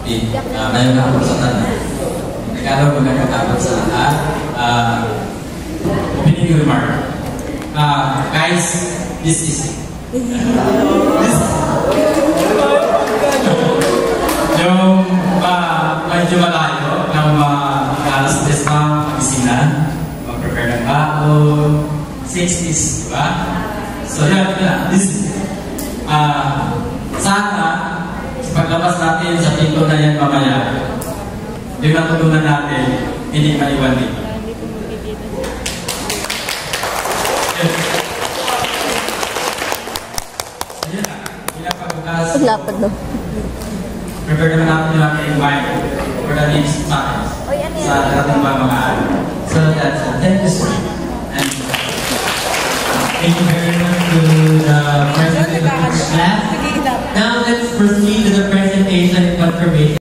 Ngayon na ako sa tanan. Nagkaroon magkakabot sa lahat. Opening remark. Guys, this is yung medyo malayo ng alas 10 na pagisinan, mag-prepare ng baon, 60s, diba? So yun, this is sana sa paglabas natin sa pinto na yan mamaya, yung natutunan natin, hindi maiwan dito. Paglapad daw. Prepare naman natin yung aking mind for the next times sa ating pamamaan. So that's it. Thank you, sir. And thank you very much to the president of the class. Now let's proceed to the presentation and confirmation.